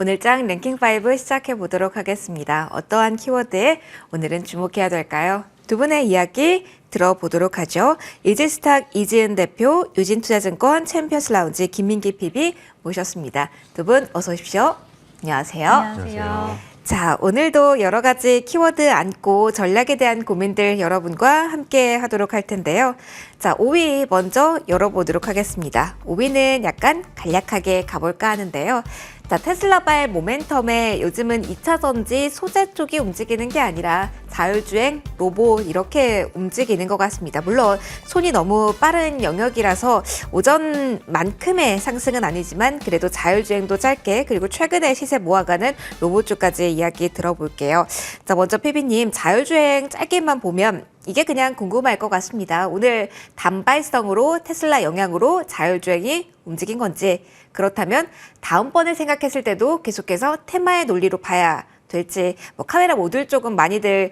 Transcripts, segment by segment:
오늘 장 랭킹 5 시작해 보도록 하겠습니다. 어떠한 키워드에 오늘은 주목해야 될까요? 두 분의 이야기 들어보도록 하죠. 이지스탁 이지은 대표, 유진투자증권 챔피언스 라운지 김민기 PB 모셨습니다. 두 분 어서 오십시오. 안녕하세요. 안녕하세요. 자, 오늘도 여러 가지 키워드 안고 전략에 대한 고민들 여러분과 함께 하도록 할 텐데요. 자, 5위 먼저 열어보도록 하겠습니다. 5위는 약간 간략하게 가볼까 하는데요. 자, 테슬라발 모멘텀에 요즘은 2차 전지 소재 쪽이 움직이는 게 아니라 자율주행, 로봇 이렇게 움직이는 것 같습니다. 물론 손이 너무 빠른 영역이라서 오전만큼의 상승은 아니지만 그래도 자율주행도 짧게 그리고 최근에 시세 모아가는 로봇 쪽까지 이야기 들어볼게요. 자, 먼저 피비님 자율주행 짧게만 보면 이게 그냥 궁금할 것 같습니다. 오늘 단발성으로 테슬라 영향으로 자율주행이 움직인 건지 그렇다면 다음번에 생각했을 때도 계속해서 테마의 논리로 봐야 될지 카메라 모듈 쪽은 많이들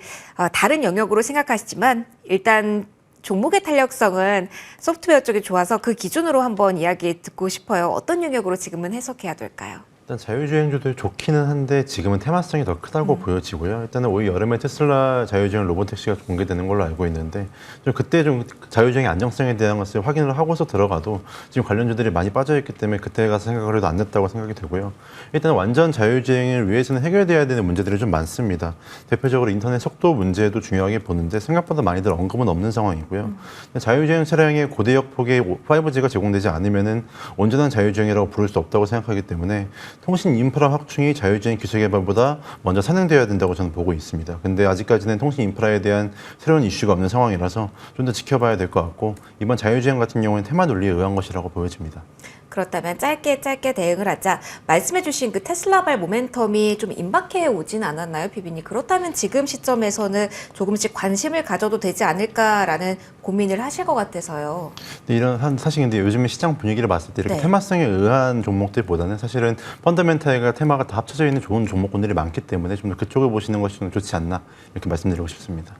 다른 영역으로 생각하시지만 일단 종목의 탄력성은 소프트웨어 쪽이 좋아서 그 기준으로 한번 이야기 듣고 싶어요. 어떤 영역으로 지금은 해석해야 될까요? 일단 자율주행주도 좋기는 한데 지금은 테마성이 더 크다고 보여지고요. 일단은 올 여름에 테슬라 자율주행 로보택시가 공개되는 걸로 알고 있는데 좀 그때 좀 자율주행의 안정성에 대한 것을 확인을 하고서 들어가도 지금 관련주들이 많이 빠져있기 때문에 그때 가서 생각을 해도 안 됐다고 생각이 되고요. 일단 완전 자율주행을 위해서는 해결돼야 되는 문제들이 좀 많습니다. 대표적으로 인터넷 속도 문제도 중요하게 보는데 생각보다 많이들 언급은 없는 상황이고요. 자율주행 차량의 고대역 폭의 5G가 제공되지 않으면은 온전한 자율주행이라고 부를 수 없다고 생각하기 때문에 통신 인프라 확충이 자율주행 기술 개발보다 먼저 선행되어야 된다고 저는 보고 있습니다. 근데 아직까지는 통신 인프라에 대한 새로운 이슈가 없는 상황이라서 좀 더 지켜봐야 될 것 같고 이번 자율주행 같은 경우는 테마 논리에 의한 것이라고 보여집니다. 그렇다면 짧게 대응을 하자. 말씀해주신 그 테슬라발 모멘텀이 좀 임박해 오진 않았나요, 피비님? 그렇다면 지금 시점에서는 조금씩 관심을 가져도 되지 않을까라는 고민을 하실 것 같아서요. 이런 사실 근데 요즘 시장 분위기를 봤을 때 이렇게 네. 테마성에 의한 종목들보다는 사실은 펀더멘탈과 테마가 다 합쳐져 있는 좋은 종목군들이 많기 때문에 좀 더 그쪽을 보시는 것이 좀 좋지 않나 이렇게 말씀드리고 싶습니다.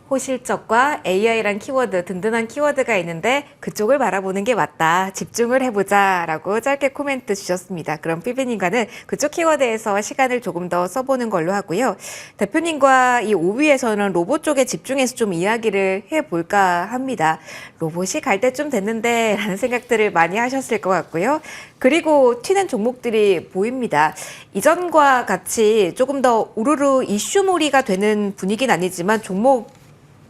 호실적과 AI란 키워드, 든든한 키워드가 있는데 그쪽을 바라보는 게 맞다. 집중을 해보자 라고 짧게 코멘트 주셨습니다. 그럼 피비님과는 그쪽 키워드에서 시간을 조금 더 써보는 걸로 하고요. 대표님과 이 5위에서는 로봇 쪽에 집중해서 좀 이야기를 해볼까 합니다. 로봇이 갈 때쯤 됐는데 라는 생각들을 많이 하셨을 것 같고요. 그리고 튀는 종목들이 보입니다. 이전과 같이 조금 더 우르르 이슈몰이가 되는 분위기는 아니지만 종목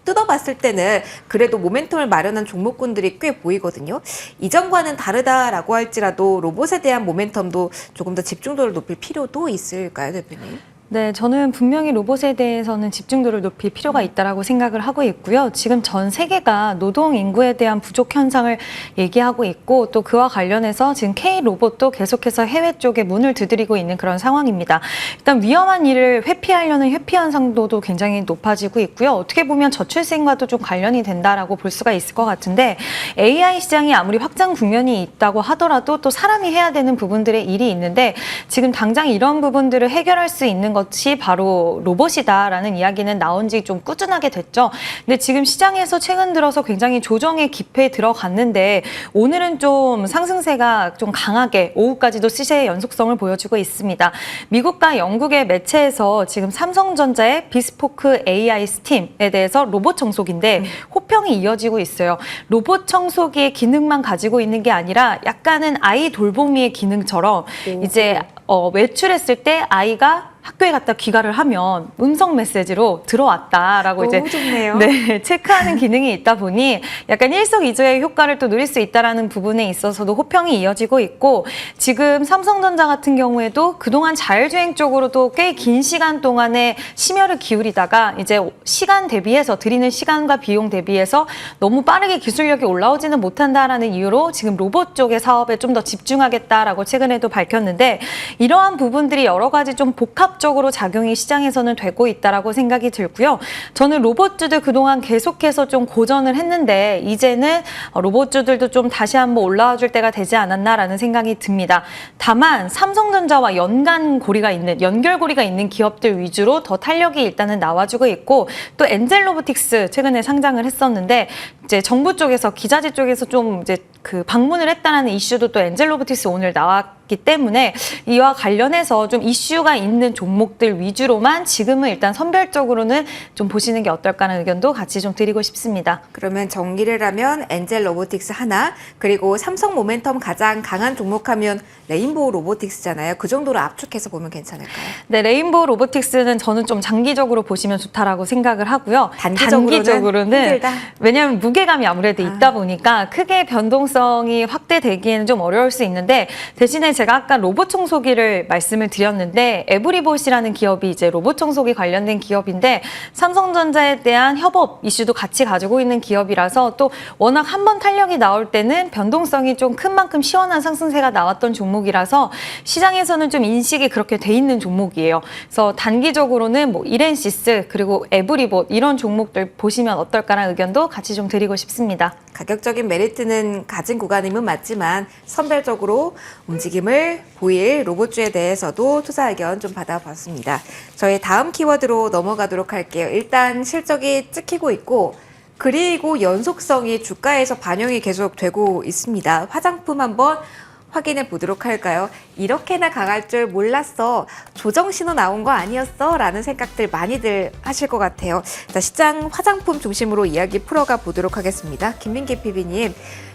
뜯어봤을 때는 그래도 모멘텀을 마련한 종목군들이 꽤 보이거든요. 이전과는 다르다라고 할지라도 로봇에 대한 모멘텀도 조금 더 집중도를 높일 필요도 있을까요, 대표님? 네, 저는 분명히 로봇에 대해서는 집중도를 높일 필요가 있다고 생각을 하고 있고요. 지금 전 세계가 노동 인구에 대한 부족 현상을 얘기하고 있고 또 그와 관련해서 지금 K로봇도 계속해서 해외 쪽에 문을 두드리고 있는 그런 상황입니다. 일단 위험한 일을 회피하려는 회피 현상도도 굉장히 높아지고 있고요. 어떻게 보면 저출생과도 좀 관련이 된다라고 볼 수가 있을 것 같은데 AI 시장이 아무리 확장 국면이 있다고 하더라도 또 사람이 해야 되는 부분들의 일이 있는데 지금 당장 이런 부분들을 해결할 수 있는 것이 바로 로봇이다라는 이야기는 나온 지 좀 꾸준하게 됐죠. 근데 지금 시장에서 최근 들어서 굉장히 조정의 기회에 들어갔는데 오늘은 좀 상승세가 좀 강하게 오후까지도 시세의 연속성을 보여주고 있습니다. 미국과 영국의 매체에서 지금 삼성전자의 비스포크 AI 스팀에 대해서 로봇 청소기인데 호평이 이어지고 있어요. 로봇 청소기의 기능만 가지고 있는 게 아니라 약간은 아이 돌보미의 기능처럼 이제 외출했을 때 아이가 학교에 갔다 귀가를 하면 음성 메시지로 들어왔다라고 이제 좋네요. 네, 체크하는 기능이 있다 보니 약간 일석이조의 효과를 또 누릴 수 있다라는 부분에 있어서도 호평이 이어지고 있고 지금 삼성전자 같은 경우에도 그동안 자율주행 쪽으로도 꽤 긴 시간 동안에 심혈을 기울이다가 이제 시간 대비해서 드리는 시간과 비용 대비해서 너무 빠르게 기술력이 올라오지는 못한다라는 이유로 지금 로봇 쪽의 사업에 좀 더 집중하겠다라고 최근에도 밝혔는데 이러한 부분들이 여러 가지 좀 복합적으로 작용이 시장에서는 되고 있다라고 생각이 들고요. 저는 로봇주들 그동안 계속해서 좀 고전을 했는데 이제는 로봇주들도 좀 다시 한번 올라와 줄 때가 되지 않았나라는 생각이 듭니다. 다만 삼성전자와 연결고리가 있는 기업들 위주로 더 탄력이 일단은 나와주고 있고 또 엔젤로보틱스 최근에 상장을 했었는데 이제 정부 쪽에서 기자재 쪽에서 좀 이제 그 방문을 했다는 이슈도 또 엔젤로보틱스 오늘 나왔고 있기 때문에 이와 관련해서 좀 이슈가 있는 종목들 위주로만 지금은 일단 선별적으로는 좀 보시는 게 어떨까라는 의견도 같이 좀 드리고 싶습니다. 그러면 정리를 하면 엔젤 로보틱스 하나, 그리고 삼성 모멘텀 가장 강한 종목하면 레인보우 로보틱스잖아요. 그 정도로 압축해서 보면 괜찮을까요? 네, 레인보우 로보틱스는 저는 좀 장기적으로 보시면 좋다라고 생각을 하고요. 단기적으로는 힘들다. 왜냐하면 무게감이 아무래도 있다 보니까 크게 변동성이 확대되기에는 좀 어려울 수 있는데, 대신에 제가 아까 로봇 청소기를 말씀을 드렸는데 에브리봇이라는 기업이 이제 로봇 청소기 관련된 기업인데 삼성전자에 대한 협업 이슈도 같이 가지고 있는 기업이라서 또 워낙 한번 탄력이 나올 때는 변동성이 좀 큰 만큼 시원한 상승세가 나왔던 종목이라서 시장에서는 좀 인식이 그렇게 돼 있는 종목이에요. 그래서 단기적으로는 뭐 이렌시스 그리고 에브리봇 이런 종목들 보시면 어떨까라는 의견도 같이 좀 드리고 싶습니다. 가격적인 메리트는 가진 구간임은 맞지만 선별적으로 움직임을 보일 로봇주에 대해서도 투자 의견 좀 받아봤습니다. 저희 다음 키워드로 넘어가도록 할게요. 일단 실적이 찍히고 있고, 그리고 연속성이 주가에서 반영이 계속 되고 있습니다. 화장품 한번 확인해 보도록 할까요? 이렇게나 강할 줄 몰랐어. 조정 신호 나온 거 아니었어? 라는 생각들 많이들 하실 것 같아요. 자, 시장 화장품 중심으로 이야기 풀어가 보도록 하겠습니다. 김민기 PB님.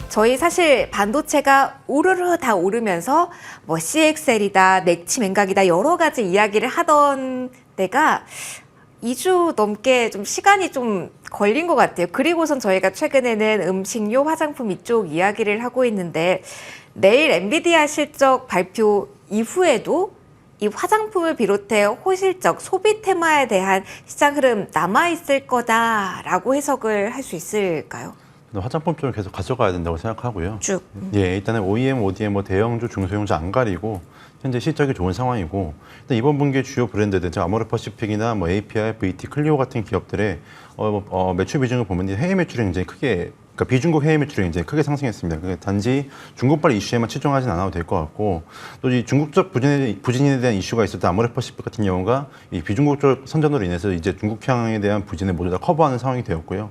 저희 사실 반도체가 우르르 다 오르면서 뭐 CXL이다, 넥치 맹각이다 여러 가지 이야기를 하던 때가 2주 넘게 좀 시간이 좀 걸린 것 같아요. 그리고선 저희가 최근에는 음식료, 화장품 이쪽 이야기를 하고 있는데 내일 엔비디아 실적 발표 이후에도 이 화장품을 비롯해 호실적 소비 테마에 대한 시장 흐름 남아있을 거다라고 해석을 할 수 있을까요? 화장품 쪽을 계속 가져가야 된다고 생각하고요. 쭉. 예, 일단은 OEM, ODM, 뭐 대형주, 중소형주 안 가리고 현재 실적이 좋은 상황이고, 일단 이번 분기에 주요 브랜드들, 아모레퍼시픽이나 뭐 API, VT, 클리오 같은 기업들의 매출 비중을 보면 해외 매출이 굉장히 크게, 그러니까 비중국 해외 매출이 굉장히 크게 상승했습니다. 그게 단지 중국발 이슈에만 치중하진 않아도 될 것 같고, 또 이 중국적 부진에 대한 이슈가 있을 때 아모레퍼시픽 같은 경우가 이 비중국 쪽 선전으로 인해서 이제 중국향에 대한 부진을 모두 다 커버하는 상황이 되었고요.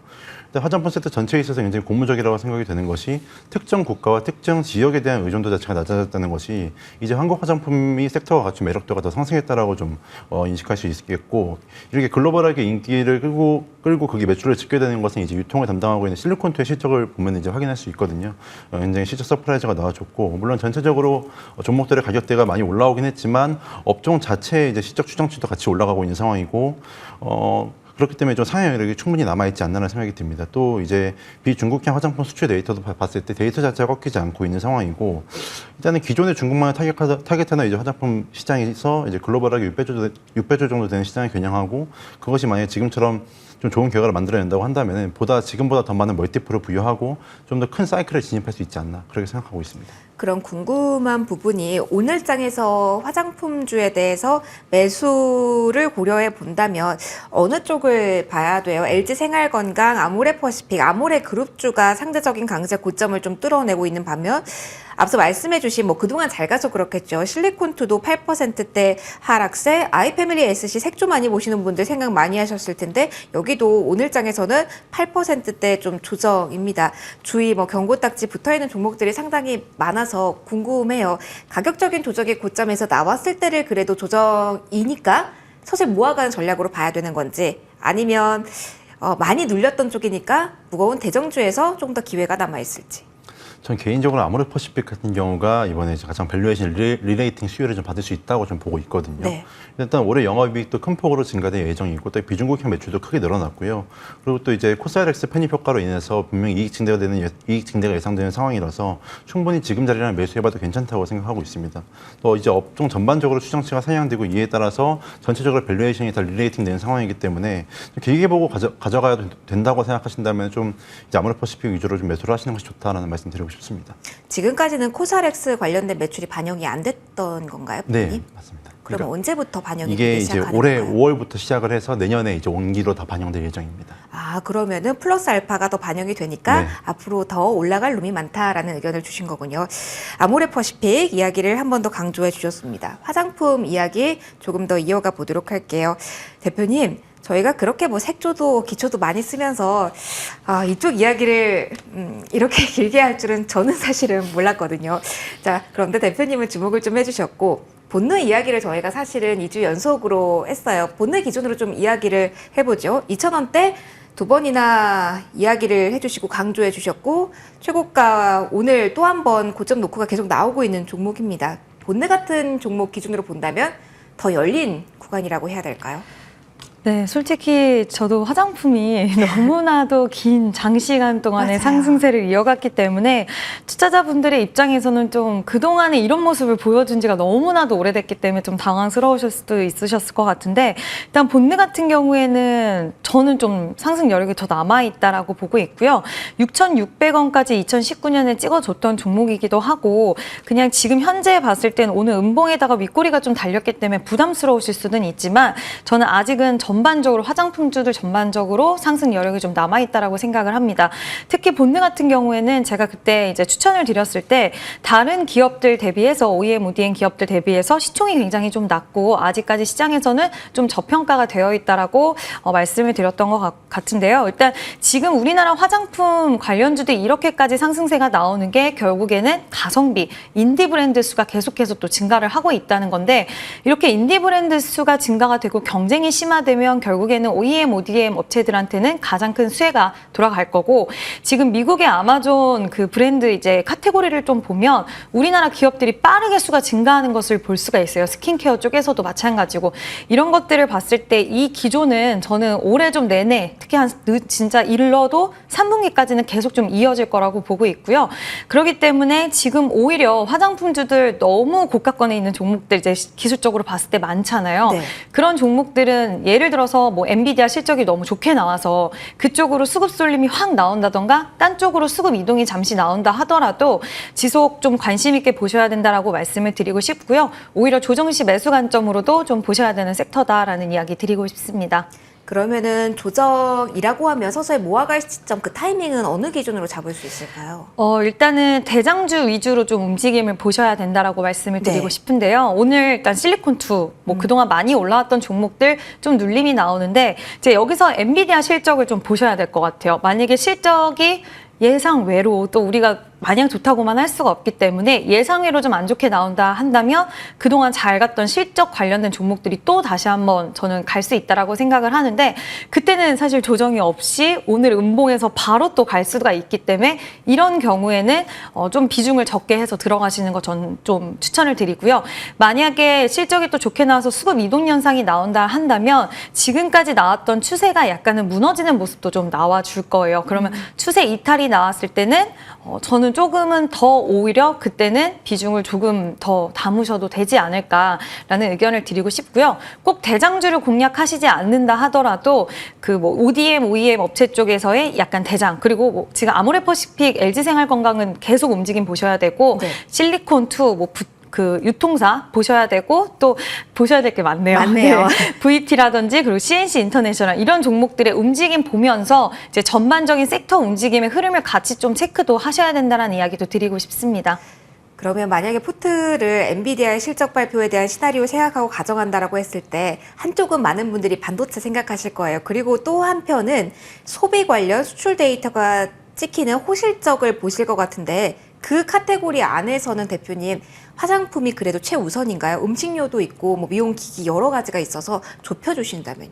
화장품 세트 전체에 있어서 굉장히 고무적이라고 생각이 되는 것이 특정 국가와 특정 지역에 대한 의존도 자체가 낮아졌다는 것이 이제 한국 화장품이 섹터가 갖춘 매력도가 더 상승했다라고 좀 인식할 수 있겠고, 이렇게 글로벌하게 인기를 끌고 그게 매출을 집계되는 것은 이제 유통을 담당하고 있는 실리콘투의 실적을 보면 이제 확인할 수 있거든요. 굉장히 실적 서프라이즈가 나와줬고, 물론 전체적으로 종목들의 가격대가 많이 올라오긴 했지만 업종 자체의 이제 실적 추정치도 같이 올라가고 있는 상황이고, 그렇기 때문에 좀 상향 여력이 충분히 남아있지 않나라는 생각이 듭니다. 또 이제 비중국향 화장품 수출 데이터도 봤을 때 데이터 자체가 꺾이지 않고 있는 상황이고, 일단은 기존의 중국만을 타겟하는 이제 화장품 시장에서 이제 글로벌하게 6배조 정도 되는 시장을 겨냥하고, 그것이 만약에 지금처럼 좀 좋은 결과를 만들어낸다고 한다면 지금보다 더 많은 멀티플을 부여하고 좀 더 큰 사이클에 진입할 수 있지 않나, 그렇게 생각하고 있습니다. 그런 궁금한 부분이 오늘 장에서 화장품주에 대해서 매수를 고려해 본다면 어느 쪽을 봐야 돼요? LG생활건강, 아모레퍼시픽, 아모레그룹주가 상대적인 강세 고점을 좀 뚫어내고 있는 반면 앞서 말씀해 주신 뭐 그동안 잘 가서 그렇겠죠. 실리콘투도 8%대 하락세, 아이패밀리 SC 색조 많이 보시는 분들 생각 많이 하셨을 텐데 여기도 오늘 장에서는 8%대 좀 조정입니다. 주위 뭐 경고딱지 붙어있는 종목들이 상당히 많아서 궁금해요. 가격적인 조정의 고점에서 나왔을 때를 그래도 조정이니까 서서히 모아가는 전략으로 봐야 되는 건지, 아니면 많이 눌렸던 쪽이니까 무거운 대정주에서 좀 더 기회가 남아있을지. 전 개인적으로 아모레퍼시픽 같은 경우가 이번에 가장 밸류에이션 리레이팅 수혜를 좀 받을 수 있다고 좀 보고 있거든요. 네. 일단 올해 영업이익도 큰 폭으로 증가될 예정이고, 또 비중국형 매출도 크게 늘어났고요. 그리고 또 이제 코스알엑스 편입 효과로 인해서 분명히 이익 증대가 예상되는 상황이라서 충분히 지금 자리라면 매수해봐도 괜찮다고 생각하고 있습니다. 또 이제 업종 전반적으로 추정치가 상향되고 이에 따라서 전체적으로 밸류에이션이 다 리레이팅 되는 상황이기 때문에 좀 길게 보고 가져가야 된다고 생각하신다면 좀 이제 아모레퍼시픽 위주로 좀 매수를 하시는 것이 좋다라는 말씀 드리고 싶습니다. 지금까지는 코스알엑스 관련된 매출이 반영이 안 됐던 건가요, 네, 부모님? 맞습니다. 그러면 그러니까 언제부터 반영이 이게 되기 이제 시작하는 올해 건가요? 5월부터 시작을 해서 내년에 이제 원기로 다 반영될 예정입니다. 아, 그러면은 플러스 알파가 더 반영이 되니까 네. 앞으로 더 올라갈 룸이 많다라는 의견을 주신 거군요. 아모레퍼시픽 이야기를 한 번 더 강조해 주셨습니다. 화장품 이야기 조금 더 이어가 보도록 할게요. 대표님, 저희가 그렇게 뭐 색조도 기초도 많이 쓰면서 이쪽 이야기를 이렇게 길게 할 줄은 저는 사실은 몰랐거든요. 자, 그런데 대표님은 주목을 좀 해주셨고 본느 이야기를 저희가 사실은 2주 연속으로 했어요. 본느 기준으로 좀 이야기를 해보죠. 2,000원대 두 번이나 이야기를 해주시고 강조해 주셨고 최고가 오늘 또 한 번 고점 노크가 계속 나오고 있는 종목입니다. 본느 같은 종목 기준으로 본다면 더 열린 구간이라고 해야 될까요? 네, 솔직히 저도 화장품이 너무나도 긴 장시간 동안의 맞아요. 상승세를 이어갔기 때문에 투자자분들의 입장에서는 좀 그동안에 이런 모습을 보여준 지가 너무나도 오래됐기 때문에 좀 당황스러우실 수도 있으셨을 것 같은데 일단 본느 같은 경우에는 저는 좀 상승 여력이 더 남아있다라고 보고 있고요. 6,600원까지 2019년에 찍어줬던 종목이기도 하고 그냥 지금 현재 봤을 땐 오늘 음봉에다가 윗꼬리가 좀 달렸기 때문에 부담스러우실 수는 있지만 저는 아직은 전반적으로 화장품주들 전반적으로 상승 여력이 좀 남아있다라고 생각을 합니다. 특히 본느 같은 경우에는 제가 그때 이제 추천을 드렸을 때 다른 기업들 대비해서 OEM, ODM 기업들 대비해서 시총이 굉장히 좀 낮고 아직까지 시장에서는 좀 저평가가 되어 있다라고 말씀을 드렸던 것 같은데요. 일단 지금 우리나라 화장품 관련주들이 이렇게까지 상승세가 나오는 게 결국에는 가성비, 인디 브랜드 수가 계속해서 또 증가를 하고 있다는 건데 이렇게 인디 브랜드 수가 증가가 되고 경쟁이 심화되면 결국에는 OEM, ODM 업체들한테는 가장 큰 수혜가 돌아갈 거고 지금 미국의 아마존 그 브랜드 이제 카테고리를 좀 보면 우리나라 기업들이 빠르게 수가 증가하는 것을 볼 수가 있어요. 스킨케어 쪽에서도 마찬가지고 이런 것들을 봤을 때 이 기조는 저는 올해 좀 내내 특히 한 진짜 일러도 3분기까지는 계속 좀 이어질 거라고 보고 있고요. 그렇기 때문에 지금 오히려 화장품주들 너무 고가권에 있는 종목들 이제 기술적으로 봤을 때 많잖아요. 네. 그런 종목들은 예를 들어서 뭐 엔비디아 실적이 너무 좋게 나와서 그쪽으로 수급 쏠림이 확 나온다던가 딴 쪽으로 수급 이동이 잠시 나온다 하더라도 지속 좀 관심 있게 보셔야 된다라고 말씀을 드리고 싶고요. 오히려 조정 시 매수 관점으로도 좀 보셔야 되는 섹터다라는 이야기 드리고 싶습니다. 그러면은 조정이라고 하면 서서히 모아갈 시점 그 타이밍은 어느 기준으로 잡을 수 있을까요? 일단은 대장주 위주로 좀 움직임을 보셔야 된다라고 말씀을 드리고 네. 싶은데요. 오늘 일단 실리콘2 뭐 그동안 많이 올라왔던 종목들 좀 눌림이 나오는데 이제 여기서 엔비디아 실적을 좀 보셔야 될 것 같아요. 만약에 실적이 예상 외로 또 우리가 마냥 좋다고만 할 수가 없기 때문에 예상외로 좀 안 좋게 나온다 한다면 그동안 잘 갔던 실적 관련된 종목들이 또 다시 한번 저는 갈 수 있다라고 생각을 하는데 그때는 사실 조정이 없이 오늘 음봉에서 바로 또 갈 수가 있기 때문에 이런 경우에는 좀 비중을 적게 해서 들어가시는 거 전 좀 추천을 드리고요. 만약에 실적이 또 좋게 나와서 수급 이동 현상이 나온다 한다면 지금까지 나왔던 추세가 약간은 무너지는 모습도 좀 나와줄 거예요. 그러면 추세 이탈이 나왔을 때는 저는 조금은 더 오히려 그때는 비중을 조금 더 담으셔도 되지 않을까라는 의견을 드리고 싶고요. 꼭 대장주를 공략하시지 않는다 하더라도 그 뭐 ODM, OEM 업체 쪽에서의 약간 대장 그리고 뭐 지금 아모레퍼시픽, LG생활건강은 계속 움직임 보셔야 되고 네. 실리콘2 뭐 그 유통사 보셔야 되고 또 보셔야 될 게 많네요. 많네요. 네. VT라든지 그리고 CNC 인터내셔널 이런 종목들의 움직임 보면서 이제 전반적인 섹터 움직임의 흐름을 같이 좀 체크도 하셔야 된다는 이야기도 드리고 싶습니다. 그러면 만약에 포트를 엔비디아의 실적 발표에 대한 시나리오 생각하고 가정한다라고 했을 때 한쪽은 많은 분들이 반도체 생각하실 거예요. 그리고 또 한편은 소비 관련 수출 데이터가 찍히는 호실적을 보실 것 같은데 그 카테고리 안에서는 대표님 화장품이 그래도 최우선인가요? 음식료도 있고 뭐 미용기기 여러 가지가 있어서 좁혀주신다면요?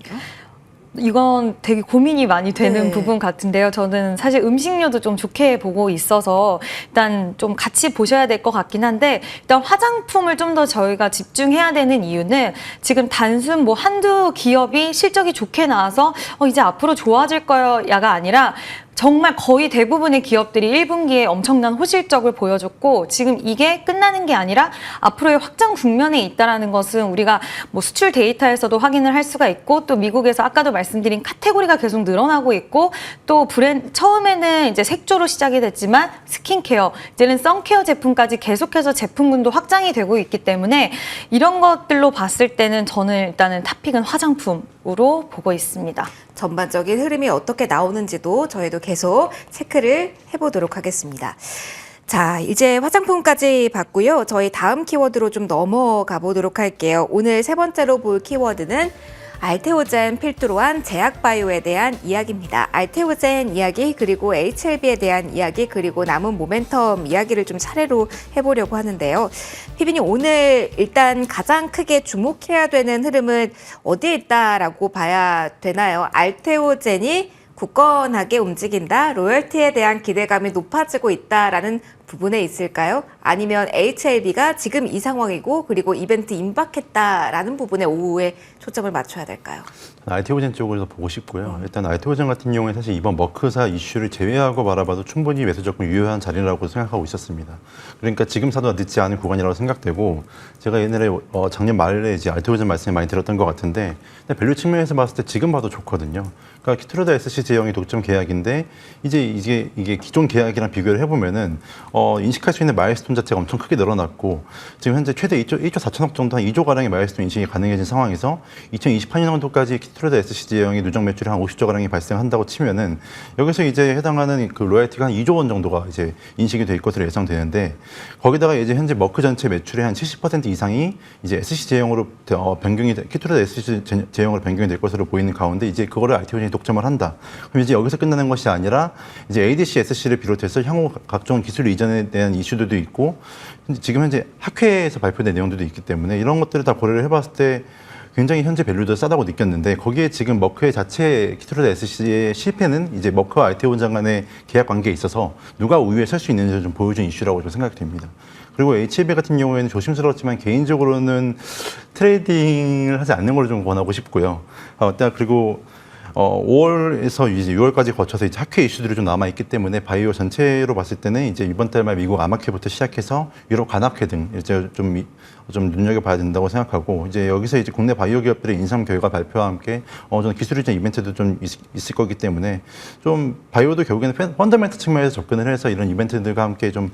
이건 되게 고민이 많이 되는 네. 부분 같은데요. 저는 사실 음식료도 좀 좋게 보고 있어서 일단 좀 같이 보셔야 될 것 같긴 한데 일단 화장품을 좀 더 저희가 집중해야 되는 이유는 지금 단순 뭐 한두 기업이 실적이 좋게 나와서 이제 앞으로 좋아질 거야가 아니라 정말 거의 대부분의 기업들이 1분기에 엄청난 호실적을 보여줬고 지금 이게 끝나는 게 아니라 앞으로의 확장 국면에 있다는 것은 우리가 뭐 수출 데이터에서도 확인을 할 수가 있고 또 미국에서 아까도 말씀드린 카테고리가 계속 늘어나고 있고 또 처음에는 이제 색조로 시작이 됐지만 스킨케어, 이제는 선케어 제품까지 계속해서 제품군도 확장이 되고 있기 때문에 이런 것들로 봤을 때는 저는 일단은 탑픽은 화장품으로 보고 있습니다. 전반적인 흐름이 어떻게 나오는지도 저희도 계속 체크를 해보도록 하겠습니다. 자, 이제 화장품까지 봤고요. 저희 다음 키워드로 좀 넘어가 보도록 할게요. 오늘 세 번째로 볼 키워드는 알테오젠 필두로 한 제약바이오에 대한 이야기입니다. 알테오젠 이야기, 그리고 HLB에 대한 이야기, 그리고 남은 모멘텀 이야기를 좀 차례로 해보려고 하는데요. 피비님, 오늘 일단 가장 크게 주목해야 되는 흐름은 어디에 있다라고 봐야 되나요? 알테오젠이 굳건하게 움직인다, 로열티에 대한 기대감이 높아지고 있다라는 부분에 있을까요? 아니면 HLB가 지금 이 상황이고 그리고 이벤트 임박했다라는 부분에 오후에 초점을 맞춰야 될까요? 알테오젠 쪽을 더 보고 싶고요. 일단 알테오젠 같은 경우에 사실 이번 머크사 이슈를 제외하고 바라봐도 충분히 매수 접근 유효한 자리라고 생각하고 있었습니다. 그러니까 지금 사도 늦지 않은 구간이라고 생각되고, 제가 옛날에 작년 말에 이제 알테오젠 말씀을 많이 들었던 것 같은데, 밸류 측면에서 봤을 때 지금 봐도 좋거든요. 그러니까 키트로다 SC 제형이 독점 계약인데, 이제 이게 기존 계약이랑 비교를 해보면은 인식할 수 있는 마일스톤 자체가 엄청 크게 늘어났고, 지금 현재 최대 1조 4천억 정도, 한 2조 가량의 마일스톤 인식이 가능해진 상황에서 2028년도까지 키트로다 SC 제형이 누적 매출이 한 50조 가량이 발생한다고 치면은, 여기서 이제 해당하는 그 로열티가 한 2조 원 정도가 이제 인식이 될 것으로 예상되는데, 거기다가 이제 현재 머크 전체 매출의 한 70% 이상이 이제 SC 제형으로 키트로다 SC 제형으로 변경이 될 것으로 보이는 가운데, 이제 그거를 알테오젠이 독점을 한다. 그럼 이제 여기서 끝나는 것이 아니라 이제 ADC, SC를 비롯해서 향후 각종 기술 이전에 대한 이슈들도 있고, 지금 현재 학회에서 발표된 내용들도 있기 때문에 이런 것들을 다 고려를 해봤을 때 굉장히 현재 밸류도 싸다고 느꼈는데, 거기에 지금 머크의 자체 키트로다 SC의 실패는 이제 머크와 알테오젠 간의 계약 관계에 있어서 누가 우위에 설 수 있는지를 좀 보여준 이슈라고 좀 생각이 됩니다. 그리고 HLB 같은 경우에는 조심스럽지만 개인적으로는 트레이딩을 하지 않는 걸 좀 권하고 싶고요. 그리고 5월에서 이제 6월까지 거쳐서 이제 학회 이슈들이 좀 남아 있기 때문에, 바이오 전체로 봤을 때는 이제 이번 달 말 미국 암학회부터 시작해서 유럽 관학회 등 이제 좀 눈여겨봐야 된다고 생각하고, 이제 여기서 이제 국내 바이오 기업들의 인상 결과 발표와 함께 저는 기술 이전 이벤트도 좀 있을 거기 때문에, 좀 바이오도 결국에는 펀더멘트 측면에서 접근을 해서 이런 이벤트들과 함께 좀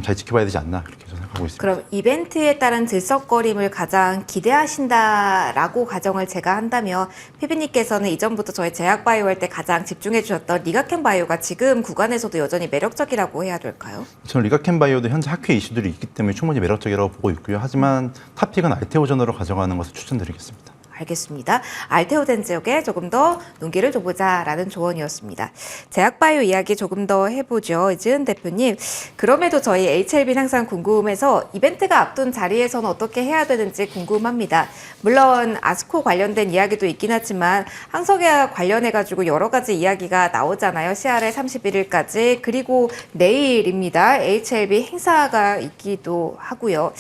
잘 지켜봐야 되지 않나, 그렇게 생각하고 있습니다. 그럼 이벤트에 따른 들썩거림을 가장 기대하신다라고 가정을 제가 한다면, 피비님께서는 이전부터 저희 제약바이오 할 때 가장 집중해 주셨던 리가켄 바이오가 지금 구간에서도 여전히 매력적이라고 해야 될까요? 저는 리가켄 바이오도 현재 학회 이슈들이 있기 때문에 충분히 매력적이라고 보고 있고요. 하지만 탑픽은 알테오젠으로 가져가는 것을 추천드리겠습니다. 알겠습니다. 알테오젠 지역에 조금 더 눈길을 줘보자라는 조언이었습니다. 제약바이오 이야기 조금 더 해보죠. 이지은 대표님, 그럼에도 저희 HLB는 항상 궁금해서 이벤트가 앞둔 자리에서는 어떻게 해야 되는지 궁금합니다. 물론 아스코 관련된 이야기도 있긴 하지만 항석약 관련해가지고 여러 가지 이야기가 나오잖아요. 10월 31일까지, 그리고 내일입니다. HLB 행사가 있기도 하고요.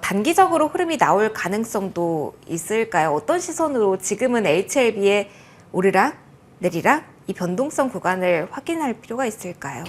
단기적으로 흐름이 나올 가능성도 있을까요? 어떤 시선으로 지금은 HLB의 오르락, 내리락, 이 변동성 구간을 확인할 필요가 있을까요?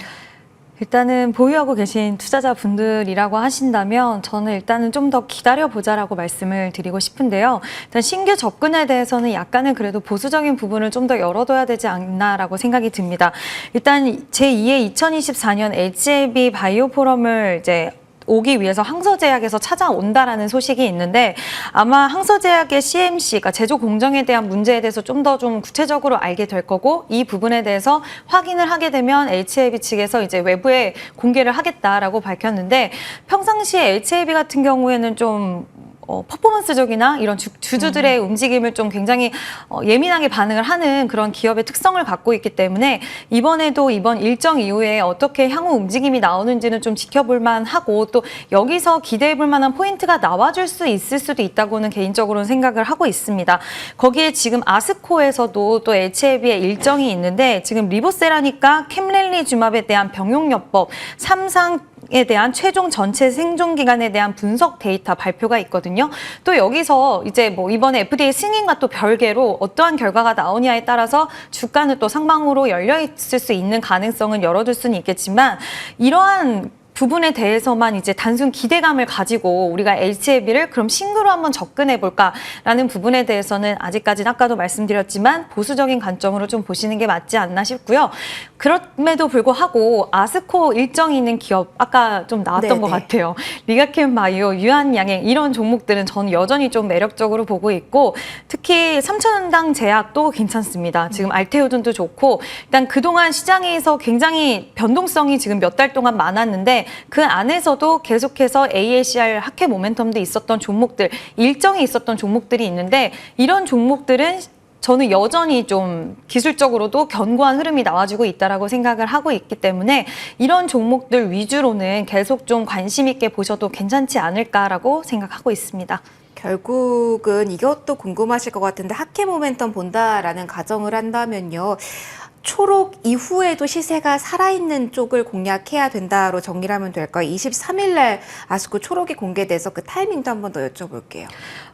일단은 보유하고 계신 투자자분들이라고 하신다면 저는 일단은 좀 더 기다려보자라고 말씀을 드리고 싶은데요. 일단 신규 접근에 대해서는 약간은 그래도 보수적인 부분을 좀 더 열어둬야 되지 않나라고 생각이 듭니다. 일단 제2회 2024년 HLB 바이오 포럼을 이제 오기 위해서 항서제약에서 찾아온다라는 소식이 있는데, 아마 항서제약의 CMC가 제조 공정에 대한 문제에 대해서 좀 더 구체적으로 알게 될 거고, 이 부분에 대해서 확인을 하게 되면 HLB 측에서 이제 외부에 공개를 하겠다라고 밝혔는데, 평상시에 HLB 같은 경우에는 좀 퍼포먼스적이나 이런 주주들의 움직임을 좀 굉장히 예민하게 반응을 하는 그런 기업의 특성을 갖고 있기 때문에, 이번에도 이번 일정 이후에 어떻게 향후 움직임이 나오는지는 좀 지켜볼 만하고, 또 여기서 기대해 볼 만한 포인트가 나와줄 수 있을 수도 있다고는 개인적으로는 생각을 하고 있습니다. 거기에 지금 아스코에서도 또 HLB의 일정이 있는데, 지금 리보세라니까 캠렐리주맙에 대한 병용요법 3상에 대한 최종 전체 생존 기간에 대한 분석 데이터 발표가 있거든요. 또 여기서 이제 이번에 FDA 승인과 또 별개로 어떠한 결과가 나오냐에 따라서 주가는 또 상방으로 열려 있을 수 있는 가능성은 열어둘 수는 있겠지만, 이러한 부분에 대해서만 이제 단순 기대감을 가지고 우리가 HLB를 그럼 신규로 한번 접근해 볼까라는 부분에 대해서는 아직까지는 아까도 말씀드렸지만 보수적인 관점으로 좀 보시는 게 맞지 않나 싶고요. 그럼에도 불구하고 아스코 일정이 있는 기업, 아까 좀 나왔던 것 같아요. 리가켄 바이오, 유한양행 이런 종목들은 저는 여전히 좀 매력적으로 보고 있고, 특히 3,000원당 제약도 괜찮습니다. 지금 알테오젠도 좋고, 일단 그동안 시장에서 굉장히 변동성이 지금 몇 달 동안 많았는데 그 안에서도 계속해서 AACR 하회 모멘텀도 있었던 종목들, 일정이 있었던 종목들이 있는데 이런 종목들은 저는 여전히 좀 기술적으로도 견고한 흐름이 나와주고 있다라고 생각을 하고 있기 때문에 이런 종목들 위주로는 계속 좀 관심 있게 보셔도 괜찮지 않을까라고 생각하고 있습니다. 결국은 이것도 궁금하실 것 같은데 하회 모멘텀 본다라는 가정을 한다면요. 초록 이후에도 시세가 살아있는 쪽을 공략해야 된다로 정리를 하면 될까요? 23일 날 아스코 초록이 공개돼서 그 타이밍도 한번 더 여쭤볼게요.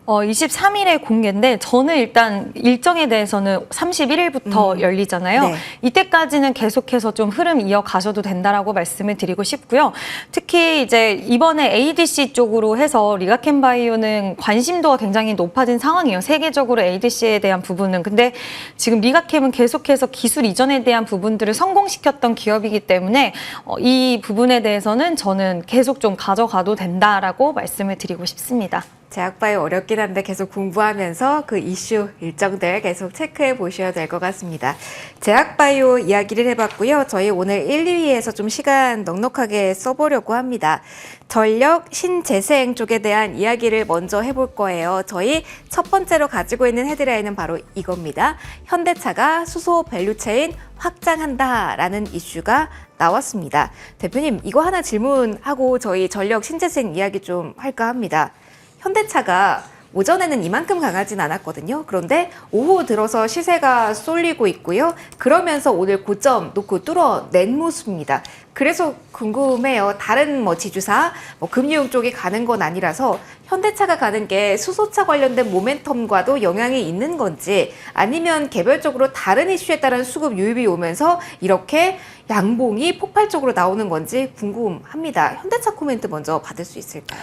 23일에 공개인데 저는 일단 일정에 대해서는 31일부터 열리잖아요. 네. 이때까지는 계속해서 좀 흐름 이어가셔도 된다라고 말씀을 드리고 싶고요. 특히 이제 이번에 ADC 쪽으로 해서 리가캠바이오는 관심도가 굉장히 높아진 상황이에요. 세계적으로 ADC에 대한 부분은. 근데 지금 리가캠은 계속해서 기술 이전에 대한 부분들을 성공시켰던 기업이기 때문에 이 부분에 대해서는 저는 계속 좀 가져가도 된다라고 말씀을 드리고 싶습니다. 제약바이오 어렵긴 한데 계속 공부하면서 그 이슈 일정들 계속 체크해 보셔야 될 것 같습니다. 제약바이오 이야기를 해봤고요. 저희 오늘 1, 2위에서 좀 시간 넉넉하게 써보려고 합니다. 전력, 신재생 쪽에 대한 이야기를 먼저 해볼 거예요. 저희 첫 번째로 가지고 있는 헤드라인은 바로 이겁니다. 현대차가 수소 밸류체인 확장한다라는 이슈가 나왔습니다. 대표님, 이거 하나 질문하고 저희 전력, 신재생 이야기 좀 할까 합니다. 현대차가 오전에는 이만큼 강하진 않았거든요. 그런데 오후 들어서 시세가 쏠리고 있고요. 그러면서 오늘 고점 놓고 뚫어낸 모습입니다. 그래서 궁금해요. 다른 지주사, 금융 쪽이 가는 건 아니라서 현대차가 가는 게 수소차 관련된 모멘텀과도 영향이 있는 건지 아니면 개별적으로 다른 이슈에 따른 수급 유입이 오면서 이렇게 양봉이 폭발적으로 나오는 건지 궁금합니다. 현대차 코멘트 먼저 받을 수 있을까요?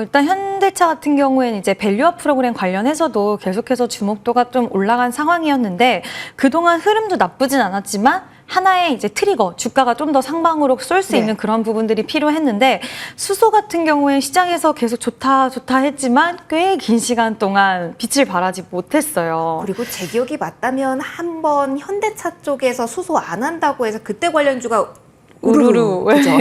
일단 현대차 같은 경우에는 이제 밸류업 프로그램 관련해서도 계속해서 주목도가 좀 올라간 상황이었는데 그동안 흐름도 나쁘진 않았지만 하나의 이제 트리거, 주가가 좀 더 상방으로 쏠 수 있는 그런 부분들이 필요했는데 수소 같은 경우에 시장에서 계속 좋다 했지만 꽤 긴 시간 동안 빛을 발하지 못했어요. 그리고 제 기억이 맞다면 한번 현대차 쪽에서 수소 안 한다고 해서 그때 관련주가 우르르. 그죠?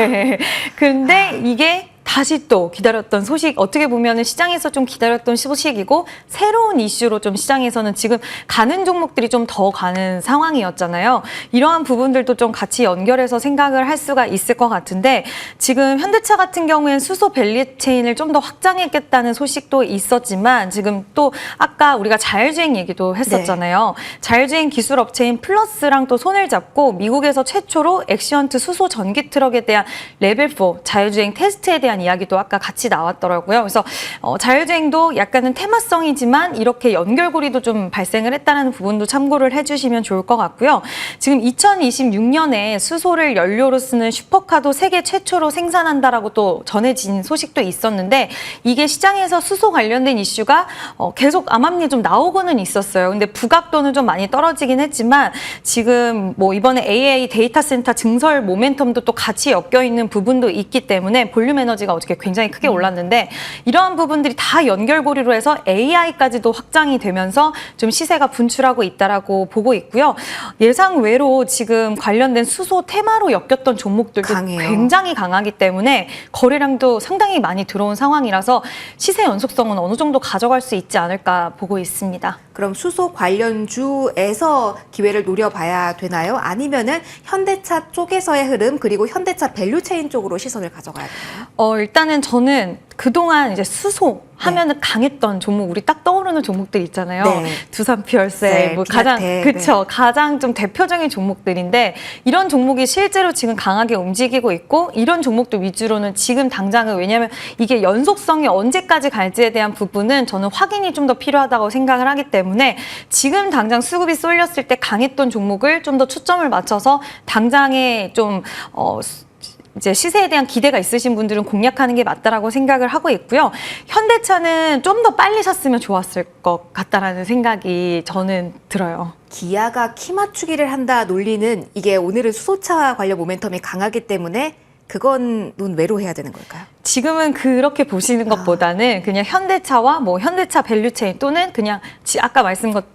근데 이게 다시 또 기다렸던 소식, 어떻게 보면 시장에서 좀 기다렸던 소식이고 새로운 이슈로 좀 시장에서는 지금 가는 종목들이 좀 더 가는 상황이었잖아요. 이러한 부분들도 좀 같이 연결해서 생각을 할 수가 있을 것 같은데 지금 현대차 같은 경우에는 수소 밸류체인을 좀 더 확장했겠다는 소식도 있었지만 지금 또 아까 우리가 자율주행 얘기도 했었잖아요. 자율주행 기술 업체인 플러스랑 또 손을 잡고 미국에서 최초로 엑시언트 수소 전기 트럭에 대한 레벨 4 자율주행 테스트에 대한 이야기도 아까 같이 나왔더라고요. 그래서 자율주행도 약간은 테마성이지만 이렇게 연결고리도 좀 발생을 했다는 부분도 참고를 해주시면 좋을 것 같고요. 지금 2026년에 수소를 연료로 쓰는 슈퍼카도 세계 최초로 생산한다라고 또 전해진 소식도 있었는데 이게 시장에서 수소 관련된 이슈가 계속 암암리에 좀 나오고는 있었어요. 근데 부각도는 좀 많이 떨어지긴 했지만 지금 이번에 AA 데이터 센터 증설 모멘텀도 또 같이 엮여 있는 부분도 있기 때문에 볼륨 에너지가 어저께 굉장히 크게 올랐는데 이러한 부분들이 다 연결고리로 해서 AI까지도 확장이 되면서 좀 시세가 분출하고 있다라고 보고 있고요. 예상 외로 지금 관련된 수소 테마로 엮였던 종목들도 강해요. 굉장히 강하기 때문에 거래량도 상당히 많이 들어온 상황이라서 시세 연속성은 어느 정도 가져갈 수 있지 않을까 보고 있습니다. 그럼 수소 관련주에서 기회를 노려봐야 되나요? 아니면은 현대차 쪽에서의 흐름 그리고 현대차 밸류체인 쪽으로 시선을 가져가야 되나요? 일단은 저는 그동안 이제 수소 하면은 강했던 종목 우리 딱 떠오르는 종목들 있잖아요. 네. 두산 피얼셀 가장 비나테, 그쵸 가장 좀 대표적인 종목들인데 이런 종목이 실제로 지금 강하게 움직이고 있고 이런 종목들 위주로는 지금 당장은 왜냐하면 이게 연속성이 언제까지 갈지에 대한 부분은 저는 확인이 좀 더 필요하다고 생각을 하기 때문에 지금 당장 수급이 쏠렸을 때 강했던 종목을 좀 더 초점을 맞춰서 당장에 좀 이제 시세에 대한 기대가 있으신 분들은 공략하는 게 맞다라고 생각을 하고 있고요. 현대차는 좀 더 빨리 샀으면 좋았을 것 같다라는 생각이 저는 들어요. 기아가 키 맞추기를 한다 논리는 이게 오늘은 수소차 관련 모멘텀이 강하기 때문에 그건 논외로 해야 되는 걸까요? 지금은 그렇게 보시는 것보다는 그냥 현대차와 뭐 현대차 밸류체인 또는 그냥 아까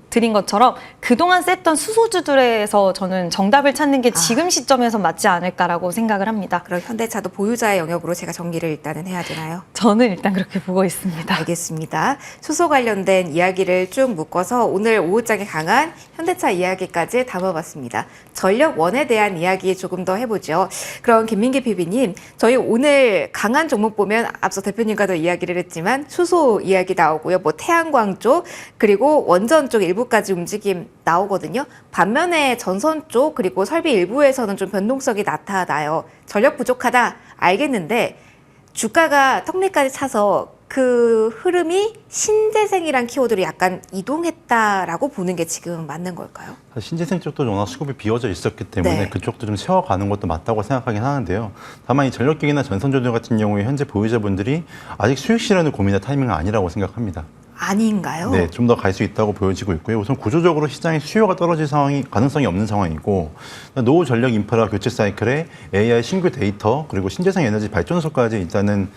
드린 것처럼 그동안 셌던 수소주들에서 저는 정답을 찾는 게 지금 시점에서 맞지 않을까라고 생각을 합니다. 그럼 현대차도 보유자의 영역으로 제가 정리를 일단은 해야 되나요? 저는 일단 그렇게 보고 있습니다. 알겠습니다. 수소 관련된 이야기를 쭉 묶어서 오늘 오후장에 강한 현대차 이야기까지 담아봤습니다. 전력원에 대한 이야기 조금 더 해보죠. 그럼 김민기 PB님, 저희 오늘 강한 종목 보면 앞서 대표님과도 이야기를 했지만 수소 이야기 나오고요. 뭐 태양광 쪽 그리고 원전 쪽 일부까지 움직임 나오거든요. 반면에 전선 쪽 그리고 설비 일부에서는 좀 변동성이 나타나요. 전력 부족하다 알겠는데 주가가 턱밑까지 차서 그 흐름이 신재생이란 키워드로 약간 이동했다라고 보는 게 지금 맞는 걸까요? 신재생 쪽도 워낙 수급이 비워져 있었기 때문에 네. 그쪽도 좀 채워가는 것도 맞다고 생각하긴 하는데요. 다만 이 전력기기나 전선조절 같은 경우에 현재 보유자분들이 아직 수익 실현을 고민할 타이밍은 아니라고 생각합니다. 아닌가요? 네, 좀 더 갈 수 있다고 보여지고 있고요. 우선 구조적으로 시장의 수요가 떨어질 가능성이 없는 상황이고 노후 전력 인프라 교체 사이클에 AI 신규 데이터 그리고 신재생 에너지 발전소까지 일단은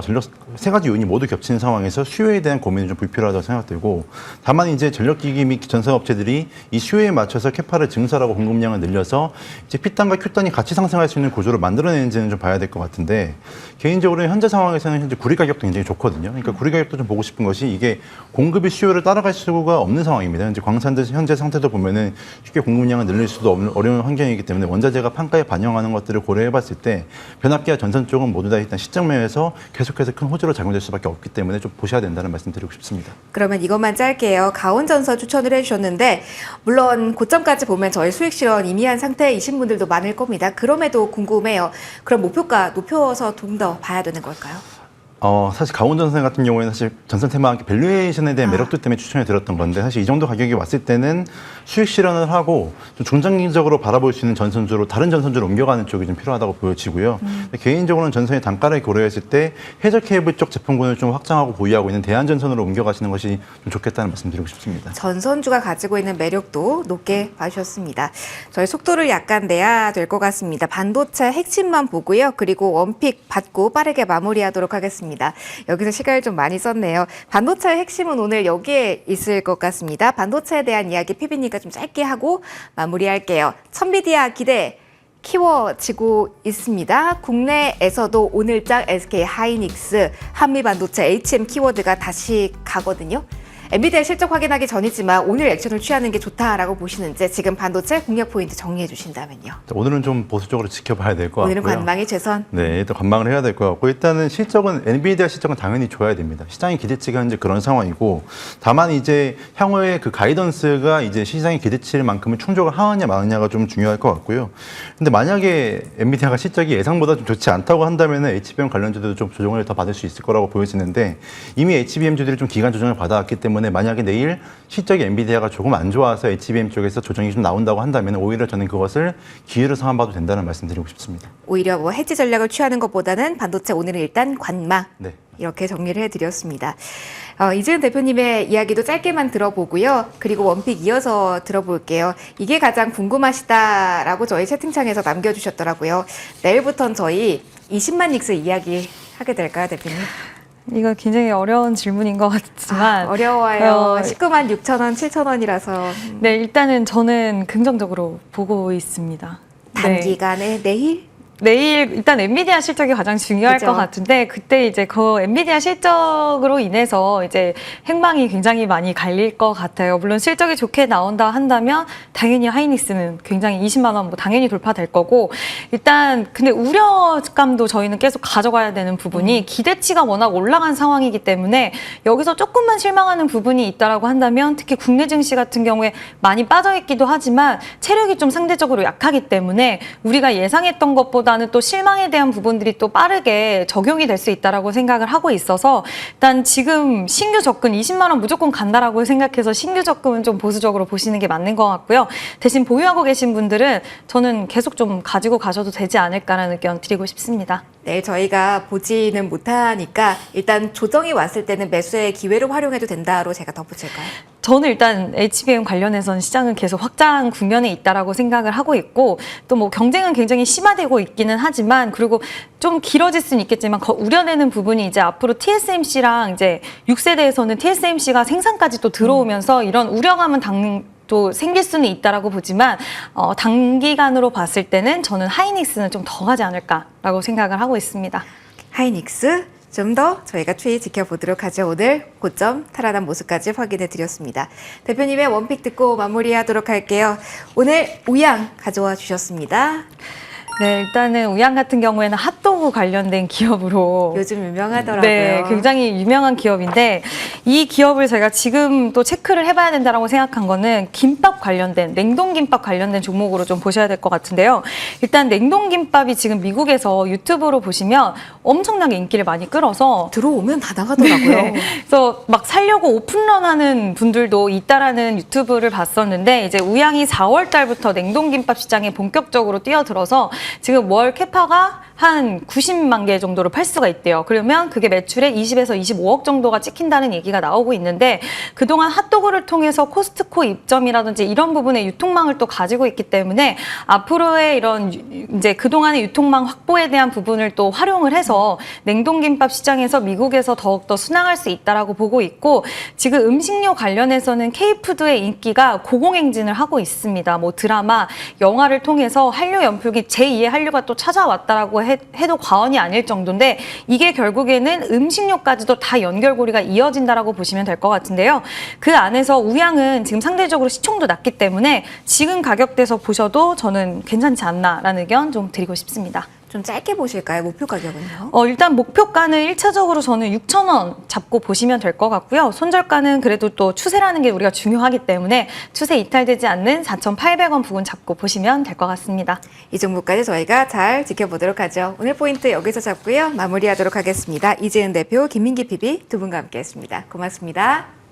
전력 세 가지 요인이 모두 겹치는 상황에서 수요에 대한 고민이 좀 불필요하다고 생각되고 다만 이제 전력기기 및 전선업체들이 이 수요에 맞춰서 캐파를 증설하고 공급량을 늘려서 이제 P단과 Q단이 같이 상승할 수 있는 구조를 만들어내는지는 좀 봐야 될 것 같은데 개인적으로는 현재 상황에서는 현재 구리 가격도 굉장히 좋거든요. 그러니까 구리 가격도 좀 보고 싶은 것이 이게 공급이 수요를 따라갈 수가 없는 상황입니다. 이제 광산들 현재 상태도 보면은 쉽게 공급량을 늘릴 수도 없는 어려운 환경이기 때문에 원자재가 판가에 반영하는 것들을 고려해봤을 때 변압기와 전선 쪽은 모두 다 일단 시장면에서 계속해서 큰 호재로 작용될 수밖에 없기 때문에 좀 보셔야 된다는 말씀드리고 싶습니다. 그러면 이것만 짧게요. 가온전선 추천을 해주셨는데 물론 고점까지 보면 저희 수익 실현 이미 한 상태이신 분들도 많을 겁니다. 그럼에도 궁금해요. 그럼 목표가 높여서 좀 더 봐야 되는 걸까요? 사실 가온전선 같은 경우에는 사실 전선 테마와 함께 밸류에이션에 대한 매력도 때문에 추천을 드렸던 건데 사실 이 정도 가격이 왔을 때는 수익 실현을 하고 좀 중장기적으로 바라볼 수 있는 전선주로 다른 전선주로 옮겨가는 쪽이 좀 필요하다고 보여지고요. 개인적으로는 전선의 단가를 고려했을 때 해저 케이블 쪽 제품군을 좀 확장하고 보유하고 있는 대한전선으로 옮겨가시는 것이 좀 좋겠다는 말씀드리고 싶습니다. 전선주가 가지고 있는 매력도 높게 봐주셨습니다. 저희 속도를 약간 내야 될 것 같습니다. 반도체 핵심만 보고요. 그리고 원픽 받고 빠르게 마무리하도록 하겠습니다. 여기서 시간을 좀 많이 썼네요. 반도체의 핵심은 오늘 여기에 있을 것 같습니다. 반도체에 대한 이야기 PB님과 좀 짧게 하고 마무리할게요. 천비디아 기대 키워지고 있습니다. 국내에서도 오늘장 SK 하이닉스, 한미반도체, HM 키워드가 다시 가거든요. 엔비디아 실적 확인하기 전이지만 오늘 액션을 취하는 게 좋다라고 보시는지 지금 반도체 공략 포인트 정리해 주신다면요. 오늘은 좀 보수적으로 지켜봐야 될 것 같고요. 오늘은 관망이 최선. 네, 일단 관망을 해야 될 것 같고 일단은 실적은 엔비디아 실적은 당연히 좋아야 됩니다. 시장의 기대치가 현재 그런 상황이고 다만 이제 향후에 그 가이던스가 이제 시장의 기대치만큼은 충족을 하느냐 마느냐가 좀 중요할 것 같고요. 근데 만약에 엔비디아가 실적이 예상보다 좀 좋지 않다고 한다면 HBM 관련주들도 좀 조정을 더 받을 수 있을 거라고 보여지는데 이미 HBM주들이 좀 기간 조정을 받아왔기 때문에 만약에 내일 실적이 엔비디아가 조금 안 좋아서 HBM 쪽에서 조정이 좀 나온다고 한다면 오히려 저는 그것을 기회로 삼아봐도 된다는 말씀드리고 싶습니다. 오히려 뭐 해지 전략을 취하는 것보다는 반도체 오늘은 일단 관망. 네. 이렇게 정리를 해드렸습니다. 이재은 대표님의 이야기도 짧게만 들어보고요. 그리고 원픽 이어서 들어볼게요. 이게 가장 궁금하시다라고 저희 채팅창에서 남겨주셨더라고요. 내일부터는 저희 20만 닉스 이야기 하게 될까요, 대표님? 이거 굉장히 어려운 질문인 것 같지만 어려워요. 19만 6천 원, 7천 원이라서 네, 일단은 저는 긍정적으로 보고 있습니다. 네. 단기간에 내일 일단 엔비디아 실적이 가장 중요할 그죠. 것 같은데 그때 이제 그 엔비디아 실적으로 인해서 이제 행방이 굉장히 많이 갈릴 것 같아요. 물론 실적이 좋게 나온다 한다면 당연히 하이닉스는 굉장히 20만 원 뭐 당연히 돌파될 거고 일단 근데 우려감도 저희는 계속 가져가야 되는 부분이 기대치가 워낙 올라간 상황이기 때문에 여기서 조금만 실망하는 부분이 있다라고 한다면 특히 국내 증시 같은 경우에 많이 빠져 있기도 하지만 체력이 좀 상대적으로 약하기 때문에 우리가 예상했던 것보다 보다는 또 실망에 대한 부분들이 또 빠르게 적용이 될 수 있다라고 생각을 하고 있어서 일단 지금 신규 접근 20만 원 무조건 간다라고 생각해서 신규 접근은 좀 보수적으로 보시는 게 맞는 것 같고요. 대신 보유하고 계신 분들은 저는 계속 좀 가지고 가셔도 되지 않을까라는 의견 드리고 싶습니다. 네, 저희가 보지는 못하니까 일단 조정이 왔을 때는 매수의 기회로 활용해도 된다로 제가 덧붙일까요? 저는 일단 HBM 관련해서는 시장은 계속 확장 국면에 있다라고 생각을 하고 있고 또 뭐 경쟁은 굉장히 심화되고 있기는 하지만 그리고 좀 길어질 수는 있겠지만 우려되는 부분이 이제 앞으로 TSMC랑 이제 6세대에서는 TSMC가 생산까지 또 들어오면서 이런 우려감은 또 생길 수는 있다라고 보지만 단기간으로 봤을 때는 저는 하이닉스는 좀 더 가지 않을까라고 생각을 하고 있습니다. 하이닉스 좀 더 저희가 추이 지켜보도록 하죠. 오늘 고점 탈환한 모습까지 확인해 드렸습니다. 대표님의 원픽 듣고 마무리하도록 할게요. 오늘 우양 가져와 주셨습니다. 네, 일단은 우양 같은 경우에는 핫도그 관련된 기업으로 요즘 유명하더라고요. 네, 굉장히 유명한 기업인데 이 기업을 제가 지금 또 체크를 해봐야 된다라고 생각한 거는 김밥 관련된 냉동김밥 관련된 종목으로 좀 보셔야 될 것 같은데요. 일단 냉동김밥이 지금 미국에서 유튜브로 보시면 엄청나게 인기를 많이 끌어서 들어오면 다 나가더라고요. 네, 그래서 막 살려고 오픈런하는 분들도 있다라는 유튜브를 봤었는데 이제 우양이 4월 달부터 냉동김밥 시장에 본격적으로 뛰어들어서 지금 월 캐파가 한 90만 개 정도로 팔 수가 있대요. 그러면 그게 매출에 20에서 25억 정도가 찍힌다는 얘기가 나오고 있는데 그동안 핫도그를 통해서 코스트코 입점이라든지 이런 부분의 유통망을 또 가지고 있기 때문에 앞으로의 이런 이제 그동안의 유통망 확보에 대한 부분을 또 활용을 해서 냉동김밥 시장에서 미국에서 더욱더 순항할 수 있다라고 보고 있고 지금 음식료 관련해서는 K푸드의 인기가 고공행진을 하고 있습니다. 뭐 드라마, 영화를 통해서 한류 연필기 제2의 한류가 또 찾아왔다라고 해도 과언이 아닐 정도인데 이게 결국에는 음식료까지도 다 연결고리가 이어진다라고 보시면 될 것 같은데요. 그 안에서 우양은 지금 상대적으로 시총도 낮기 때문에 지금 가격대에서 보셔도 저는 괜찮지 않나라는 의견 좀 드리고 싶습니다. 좀 짧게 보실까요? 목표 가격은요? 일단 목표가는 1차적으로 저는 6,000원 잡고 보시면 될 것 같고요. 손절가는 그래도 또 추세라는 게 우리가 중요하기 때문에 추세 이탈되지 않는 4,800원 부근 잡고 보시면 될 것 같습니다. 이 종목까지 저희가 잘 지켜보도록 하죠. 오늘 포인트 여기서 잡고요. 마무리하도록 하겠습니다. 이재은 대표, 김민기 PB 두 분과 함께했습니다. 고맙습니다.